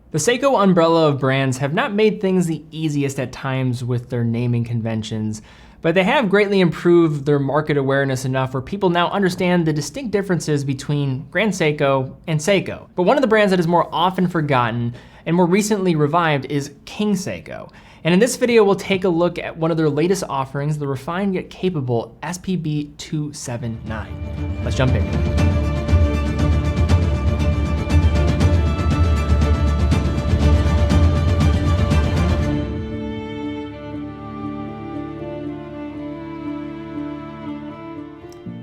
The Seiko umbrella of brands have not made things the easiest at times with their naming conventions, but they have greatly improved their market awareness enough where people now understand the distinct differences between Grand Seiko and Seiko. But one of the brands that is more often forgotten and more recently revived is King Seiko. And in this video, we'll take a look at one of their latest offerings, the refined yet capable SPB279. Let's jump in.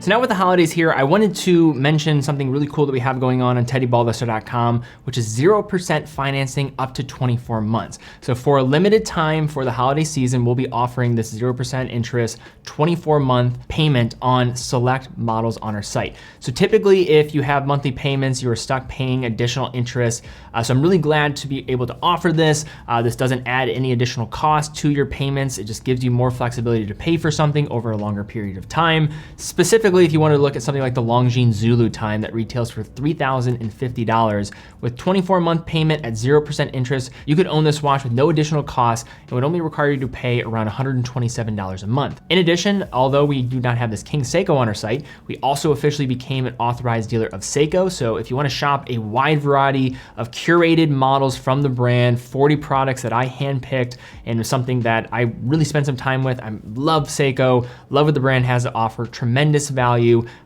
So now with the holidays here, I wanted to mention something really cool that we have going on teddybaldassarre.com, which is 0% financing up to 24 months. So for a limited time for the holiday season, we'll be offering this 0% interest 24-month payment on select models on our site. So typically if you have monthly payments, you are stuck paying additional interest. So I'm really glad to be able to offer this. This doesn't add any additional cost to your payments. It just gives you more flexibility to pay for something over a longer period of time. Specifically, if you want to look at something like the Longines Zulu time that retails for $3,050 with 24-month payment at 0% interest, you could own this watch with no additional cost. It would only require you to pay around $127 a month. In addition, although we do not have this King Seiko on our site, we also officially became an authorized dealer of Seiko. So if you want to shop a wide variety of curated models from the brand, 40 products that I handpicked and something that I really spent some time with, I love Seiko, love what the brand has to offer, tremendous value.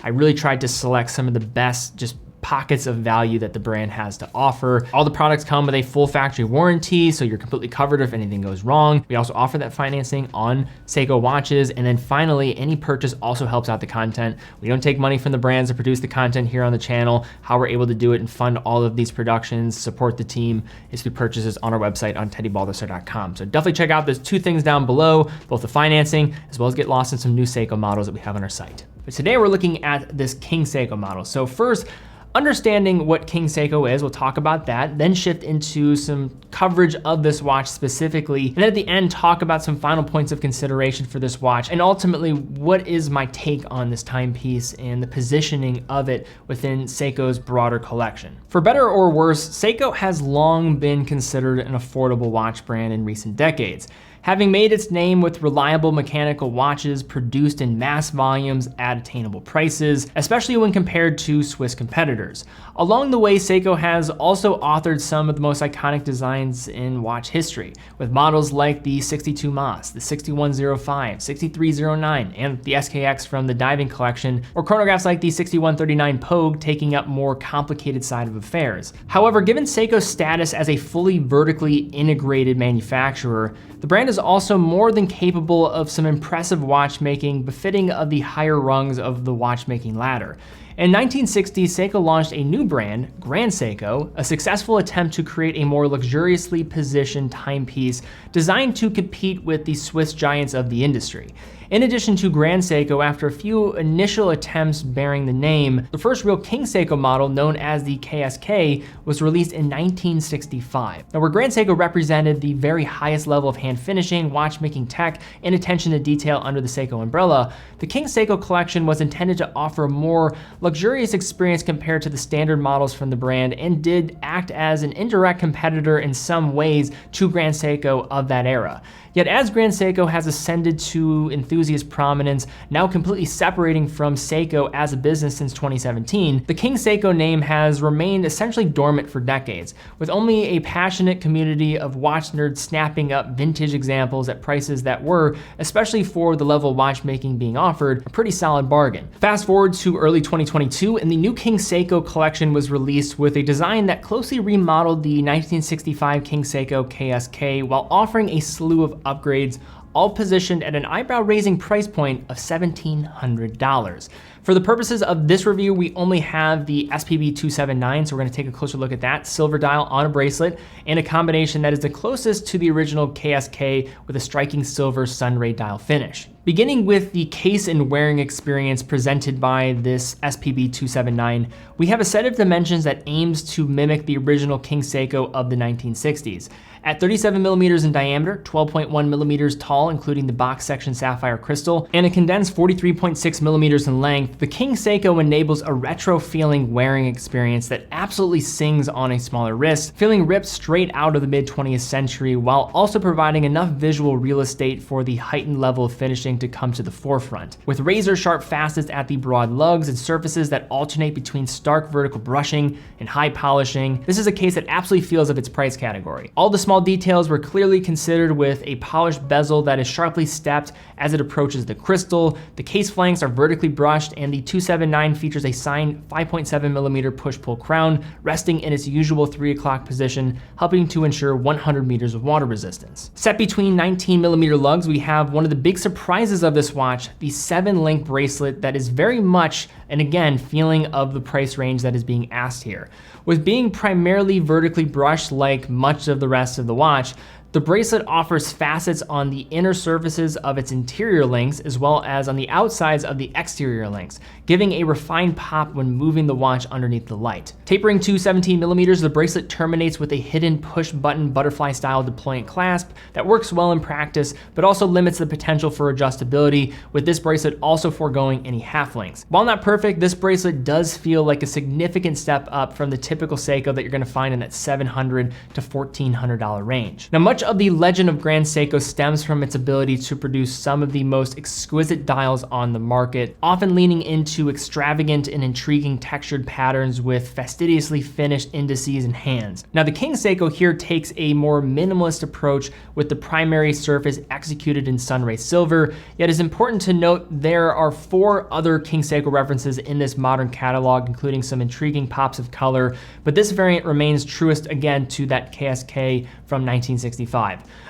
I really tried to select some of the best just pockets of value that the brand has to offer. All the products come with a full factory warranty, so you're completely covered if anything goes wrong. We also offer that financing on Seiko watches. And then finally, any purchase also helps out the content. We don't take money from the brands to produce the content here on the channel. How we're able to do it and fund all of these productions, support the team, is through purchases on our website on teddybaldassarre.com. So definitely check out those two things down below, both the financing as well as get lost in some new Seiko models that we have on our site. But today we're looking at this King Seiko model. So first, understanding what King Seiko is, we'll talk about that, then shift into some coverage of this watch specifically, and then at the end, talk about some final points of consideration for this watch, and ultimately, what is my take on this timepiece and the positioning of it within Seiko's broader collection. For better or worse, Seiko has long been considered an affordable watch brand in recent decades, having made its name with reliable mechanical watches produced in mass volumes at attainable prices, especially when compared to Swiss competitors. Along the way, Seiko has also authored some of the most iconic designs in watch history, with models like the 62 Mas, the 6105, 6309, and the SKX from the diving collection, or chronographs like the 6139 Pogue taking up more complicated side of affairs. However, given Seiko's status as a fully vertically integrated manufacturer, the brand is also more than capable of some impressive watchmaking befitting of the higher rungs of the watchmaking ladder. In 1960, Seiko launched a new brand, Grand Seiko, a successful attempt to create a more luxuriously positioned timepiece designed to compete with the Swiss giants of the industry. In addition to Grand Seiko, after a few initial attempts bearing the name, the first real King Seiko model, known as the KSK, was released in 1965. Now, where Grand Seiko represented the very highest level of hand finishing, watchmaking tech, and attention to detail under the Seiko umbrella, the King Seiko collection was intended to offer a more luxurious experience compared to the standard models from the brand, and did act as an indirect competitor in some ways to Grand Seiko of that era. Yet as Grand Seiko has ascended to enthusiast prominence, now completely separating from Seiko as a business since 2017, the King Seiko name has remained essentially dormant for decades, with only a passionate community of watch nerds snapping up vintage examples at prices that were, especially for the level of watchmaking being offered, a pretty solid bargain. Fast forward to early 2022, and the new King Seiko collection was released with a design that closely remodeled the 1965 King Seiko KSK while offering a slew of upgrades, all positioned at an eyebrow-raising price point of $1,700. For the purposes of this review, we only have the SPB279, so we're gonna take a closer look at that, silver dial on a bracelet, and a combination that is the closest to the original KSK with a striking silver sunray dial finish. Beginning with the case and wearing experience presented by this SPB279, we have a set of dimensions that aims to mimic the original King Seiko of the 1960s. At 37 millimeters in diameter, 12.1 millimeters tall, including the box section sapphire crystal, and a condensed 43.6 millimeters in length, the King Seiko enables a retro feeling wearing experience that absolutely sings on a smaller wrist, feeling ripped straight out of the mid 20th century, while also providing enough visual real estate for the heightened level of finishing to come to the forefront. With razor sharp facets at the broad lugs and surfaces that alternate between stark vertical brushing and high polishing, this is a case that absolutely feels of its price category. All the small details were clearly considered, with a polished bezel that is sharply stepped as it approaches the crystal. The case flanks are vertically brushed, and the 279 features a signed 5.7 millimeter push-pull crown resting in its usual 3 o'clock position, helping to ensure 100 meters of water resistance. Set between 19 millimeter lugs, we have one of the big surprises of this watch, the 7-link bracelet that is very much, and again, feeling of the price range that is being asked here. With being primarily vertically brushed like much of the rest of the watch, the bracelet offers facets on the inner surfaces of its interior links as well as on the outsides of the exterior links, giving a refined pop when moving the watch underneath the light. Tapering to 17 millimeters, the bracelet terminates with a hidden push-button butterfly-style deployant clasp that works well in practice, but also limits the potential for adjustability, with this bracelet also foregoing any half links. While not perfect, this bracelet does feel like a significant step up from the typical Seiko that you're going to find in that $700 to $1,400 range. Now, much of the legend of Grand Seiko stems from its ability to produce some of the most exquisite dials on the market, often leaning into extravagant and intriguing textured patterns with fastidiously finished indices and hands. Now, the King Seiko here takes a more minimalist approach, with the primary surface executed in sunray silver, yet it's important to note there are 4 other King Seiko references in this modern catalog, including some intriguing pops of color, but this variant remains truest again to that KSK from 1965.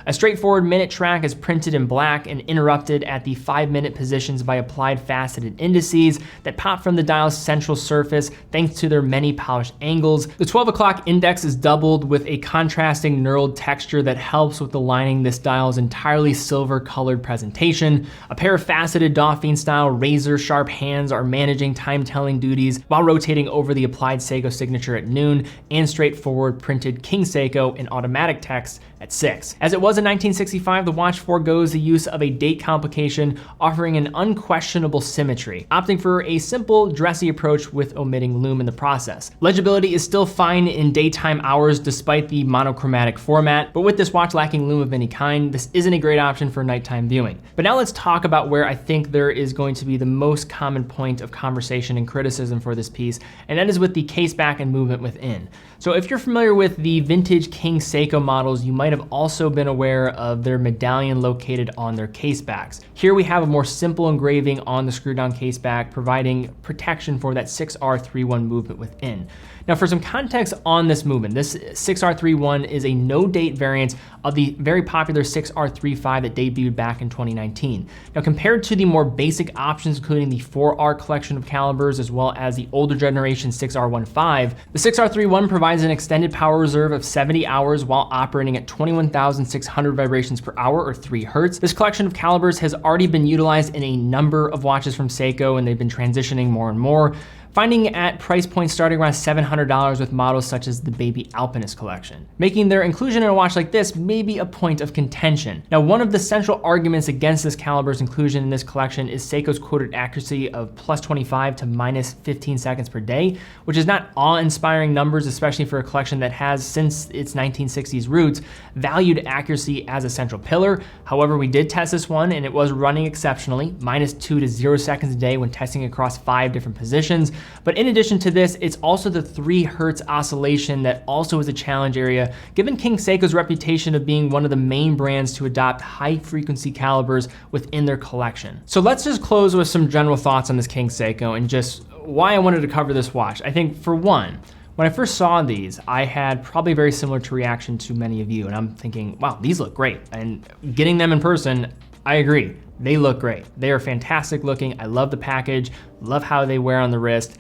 A straightforward minute track is printed in black and interrupted at the 5-minute positions by applied faceted indices that pop from the dial's central surface thanks to their many polished angles. The 12 o'clock index is doubled with a contrasting knurled texture that helps with aligning this dial's entirely silver colored presentation. A pair of faceted Dauphine style razor sharp hands are managing time-telling duties while rotating over the applied Seiko signature at noon, and straightforward printed King Seiko in automatic text at 6. As it was in 1965, the watch forgoes the use of a date complication, offering an unquestionable symmetry, opting for a simple, dressy approach with omitting lume in the process. Legibility is still fine in daytime hours despite the monochromatic format, but with this watch lacking lume of any kind, this isn't a great option for nighttime viewing. But now let's talk about where I think there is going to be the most common point of conversation and criticism for this piece, and that is with the case back and movement within. So if you're familiar with the vintage King Seiko models, you might have also been aware of their medallion located on their case backs. Here we have a more simple engraving on the screw down case back, providing protection for that 6R31 movement within. Now, for some context on this movement, this 6R31 is a no-date variant of the very popular 6R35 that debuted back in 2019. Now, compared to the more basic options, including the 4R collection of calibers, as well as the older generation 6R15, the 6R31 provides an extended power reserve of 70 hours while operating at 21,600 vibrations per hour, or 3 Hertz. This collection of calibers has already been utilized in a number of watches from Seiko, and they've been transitioning more and more, finding at price points starting around $700 with models such as the Baby Alpinist collection, making their inclusion in a watch like this maybe a point of contention. Now, one of the central arguments against this caliber's inclusion in this collection is Seiko's quoted accuracy of +25 to -15 seconds per day, which is not awe-inspiring numbers, especially for a collection that has, since its 1960s roots, valued accuracy as a central pillar. However, we did test this one and it was running exceptionally, -2 to 0 seconds a day when testing across 5 different positions. But in addition to this, it's also the 3 Hertz oscillation that also is a challenge area, given King Seiko's reputation of being one of the main brands to adopt high frequency calibers within their collection. So let's just close with some general thoughts on this King Seiko and just why I wanted to cover this watch. I think, for one, when I first saw these, I had probably very similar to reaction to many of you, and I'm thinking, wow, these look great. And getting them in person, I agree. They look great. They are fantastic looking. I love the package, love how they wear on the wrist.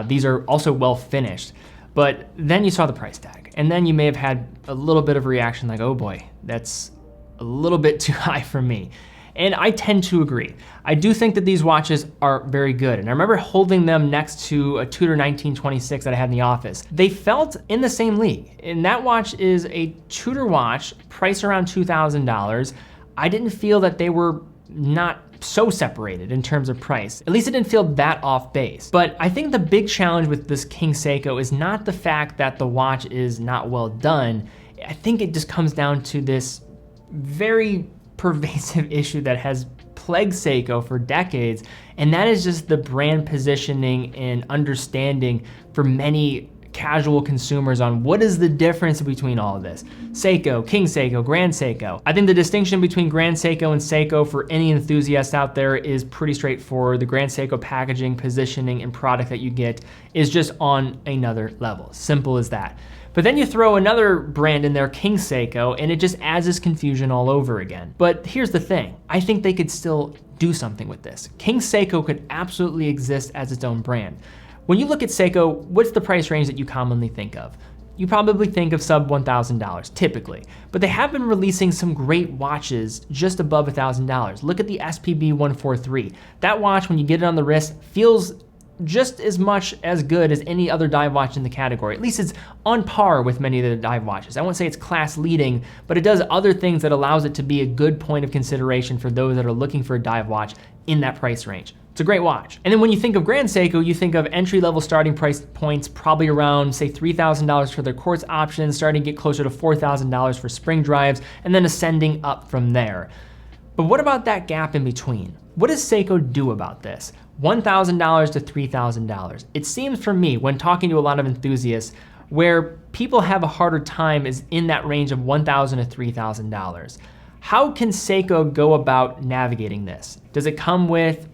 These are also well finished. But then you saw the price tag, and then you may have had a little bit of a reaction like, oh boy, that's a little bit too high for me. And I tend to agree. I do think that these watches are very good. And I remember holding them next to a Tudor 1926 that I had in the office. They felt in the same league. And that watch is a Tudor watch, priced around $2,000. I didn't feel that they were not so separated in terms of price. At least it didn't feel that off base. But I think the big challenge with this King Seiko is not the fact that the watch is not well done. I think it just comes down to this very pervasive issue that has plagued Seiko for decades, and that is just the brand positioning and understanding for many casual consumers on what is the difference between all of this. Seiko, King Seiko, Grand Seiko. I think the distinction between Grand Seiko and Seiko for any enthusiast out there is pretty straightforward. The Grand Seiko packaging, positioning, and product that you get is just on another level. Simple as that. But then you throw another brand in there, King Seiko, and it just adds this confusion all over again. But here's the thing, I think they could still do something with this. King Seiko could absolutely exist as its own brand. When you look at Seiko, what's the price range that you commonly think of? You probably think of sub $1,000, typically. But they have been releasing some great watches just above $1,000. Look at the SPB279. That watch, when you get it on the wrist, feels just as much as good as any other dive watch in the category. At least it's on par with many of the dive watches. I won't say it's class leading, but it does other things that allows it to be a good point of consideration for those that are looking for a dive watch in that price range. It's a great watch. And then when you think of Grand Seiko, you think of entry-level starting price points, probably around, say, $3,000 for their quartz options, starting to get closer to $4,000 for spring drives, and then ascending up from there. But what about that gap in between? What does Seiko do about this? $1,000 to $3,000. It seems for me, when talking to a lot of enthusiasts, where people have a harder time is in that range of $1,000 to $3,000. How can Seiko go about navigating this? Does it come with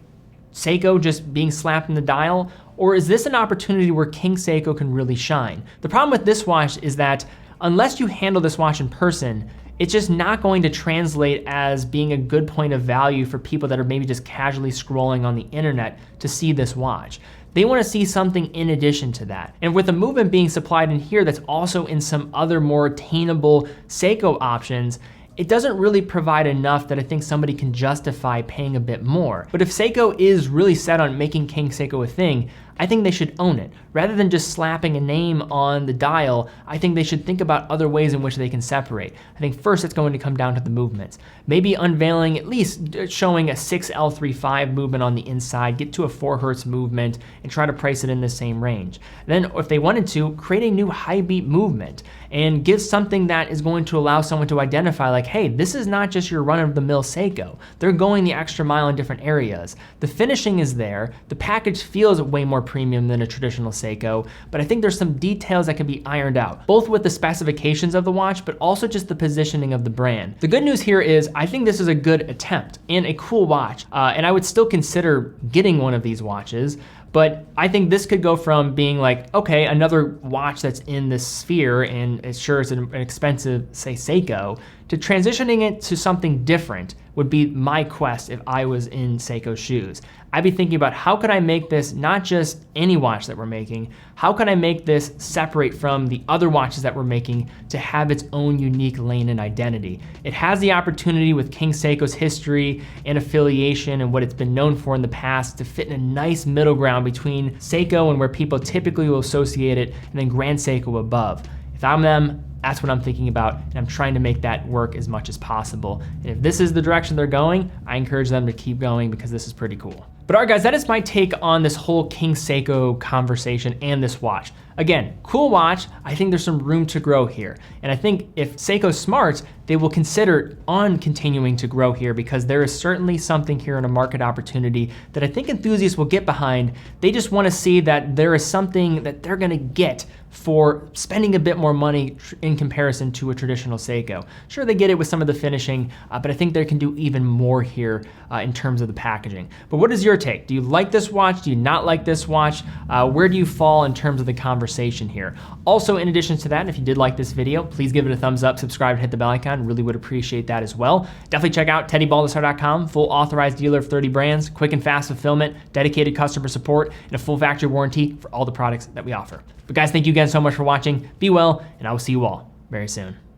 Seiko just being slapped in the dial? Or is this an opportunity where King Seiko can really shine? The problem with this watch is that unless you handle this watch in person, it's just not going to translate as being a good point of value for people that are maybe just casually scrolling on the internet to see this watch. They want to see something in addition to that. And with the movement being supplied in here that's also in some other more attainable Seiko options, it doesn't really provide enough that I think somebody can justify paying a bit more. But if Seiko is really set on making King Seiko a thing, I think they should own it. Rather than just slapping a name on the dial, I think they should think about other ways in which they can separate. I think first it's going to come down to the movements. Maybe unveiling, at least showing a 6L35 movement on the inside, get to a 4 Hertz movement, and try to price it in the same range. Then if they wanted to, create a new high beat movement and give something that is going to allow someone to identify like, hey, this is not just your run-of-the-mill Seiko. They're going the extra mile in different areas. The finishing is there. The package feels way more premium than a traditional Seiko, but I think there's some details that can be ironed out, both with the specifications of the watch, but also just the positioning of the brand. The good news here is I think this is a good attempt and a cool watch, and I would still consider getting one of these watches. But I think this could go from being like, okay, another watch that's in this sphere and it sure is an expensive, say, Seiko, to transitioning it to something different would be my quest if I was in Seiko's shoes. I'd be thinking about how could I make this not just any watch that we're making, how can I make this separate from the other watches that we're making to have its own unique lane and identity. It has the opportunity with King Seiko's history and affiliation and what it's been known for in the past to fit in a nice middle ground between Seiko and where people typically will associate it, and then Grand Seiko above. If I'm them, that's what I'm thinking about, and I'm trying to make that work as much as possible. And if this is the direction they're going, I encourage them to keep going because this is pretty cool. But all right, guys, that is my take on this whole King Seiko conversation and this watch. Again, cool watch. I think there's some room to grow here. And I think if Seiko's smart, they will consider on continuing to grow here because there is certainly something here in a market opportunity that I think enthusiasts will get behind. They just want to see that there is something that they're going to get for spending a bit more money in comparison to a traditional Seiko. Sure, they get it with some of the finishing, but I think they can do even more here in terms of the packaging. But what is your take? Do you like this watch? Do you not like this watch? Where do you fall in terms of the conversation here? Also, in addition to that, if you did like this video, please give it a thumbs up, subscribe, and hit the bell icon. Really would appreciate that as well. Definitely check out TeddyBaldassarre.com, full authorized dealer of 30 brands, quick and fast fulfillment, dedicated customer support, and a full factory warranty for all the products that we offer. But guys, thank you again so much for watching. Be well, and I will see you all very soon.